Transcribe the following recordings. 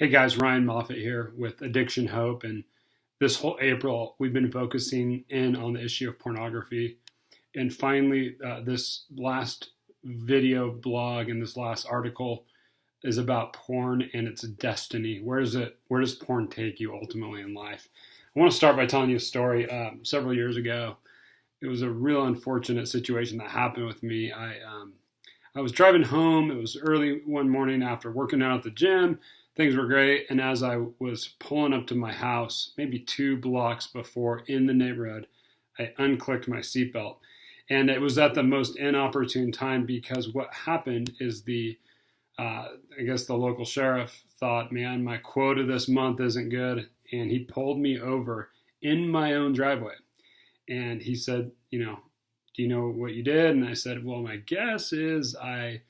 Hey guys, Ryan Moffat here with Addiction Hope. And this whole April, we've been focusing in on the issue of pornography. And finally, this last video blog and this last article is about porn and its destiny. Where does porn take you ultimately in life? I want to start by telling you a story. Several years ago, it was a real unfortunate situation that happened with me. I was driving home. It was early one morning after working out at the gym. Things were great, and as I was pulling up to my house, maybe 2 blocks before in the neighborhood, I unclicked my seatbelt. And it was at the most inopportune time because what happened is I guess the local sheriff thought, man, my quota this month isn't good, and he pulled me over in my own driveway. And he said, do you know what you did? And I said, well, my guess is I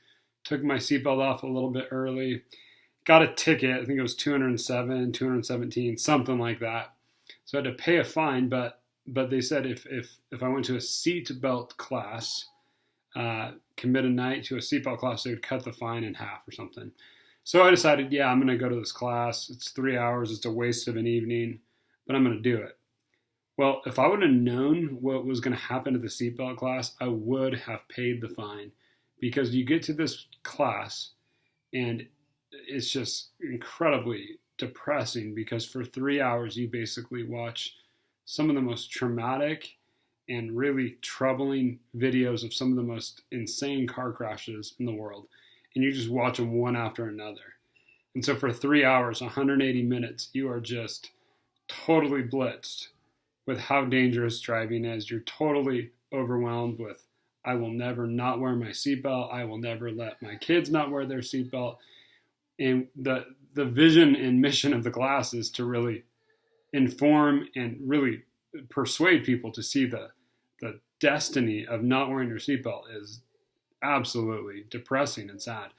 took my seatbelt off a little bit early. Got a ticket. I think it was 207, 217, something like that. So I had to pay a fine, but they said if I went to a seatbelt class, commit a night to a seatbelt class, they would cut the fine in half or something. So I decided, yeah, I'm going to go to this class. It's 3 hours. It's a waste of an evening, but I'm going to do it. Well, if I would have known what was going to happen to the seatbelt class, I would have paid the fine, because you get to this class and it's just incredibly depressing, because for 3 hours you basically watch some of the most traumatic and really troubling videos of some of the most insane car crashes in the world. And you just watch them one after another. And so for 3 hours, 180 minutes, you are just totally blitzed with how dangerous driving is. You're totally overwhelmed with, I will never not wear my seatbelt. I will never let my kids not wear their seatbelt. And the vision and mission of the class is to really inform and really persuade people to see the destiny of not wearing your seatbelt is absolutely depressing and sad.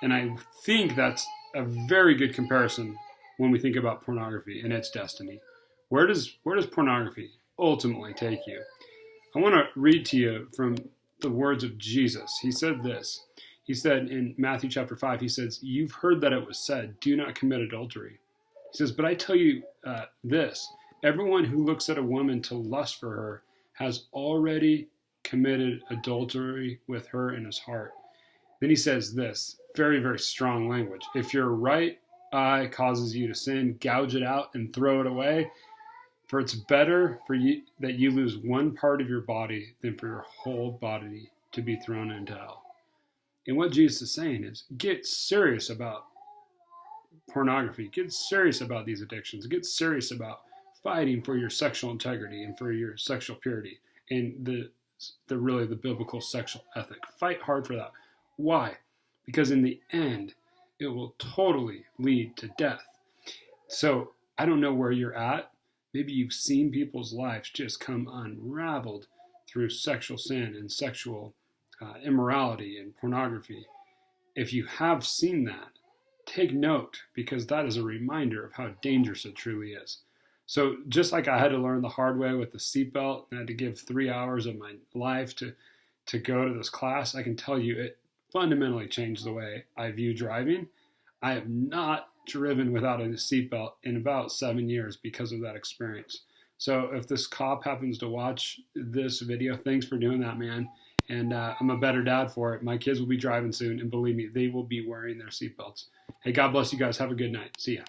And I think that's a very good comparison when we think about pornography and its destiny. Where does pornography ultimately take you? I want to read to you from the words of Jesus. He said this. He said in Matthew chapter 5, he says, you've heard that it was said, do not commit adultery. He says, but I tell you this, everyone who looks at a woman to lust for her has already committed adultery with her in his heart. Then he says this, very, very strong language. If your right eye causes you to sin, gouge it out and throw it away. For it's better for you that you lose one part of your body than for your whole body to be thrown into hell. And what Jesus is saying is, get serious about pornography. Get serious about these addictions. Get serious about fighting for your sexual integrity and for your sexual purity and the biblical sexual ethic. Fight hard for that. Why? Because in the end, it will totally lead to death. So I don't know where you're at. Maybe you've seen people's lives just come unraveled through sexual sin and sexual immorality and pornography. If you have seen that, take note, because that is a reminder of how dangerous it truly is. So just like I had to learn the hard way with the seatbelt, and I had to give 3 hours of my life to go to this class, I can tell you it fundamentally changed the way I view driving. I have not driven without a seatbelt in about 7 years because of that experience. So if this cop happens to watch this video, thanks for doing that, man. And I'm a better dad for it. My kids will be driving soon, and believe me, they will be wearing their seatbelts. Hey, God bless you guys. Have a good night. See ya.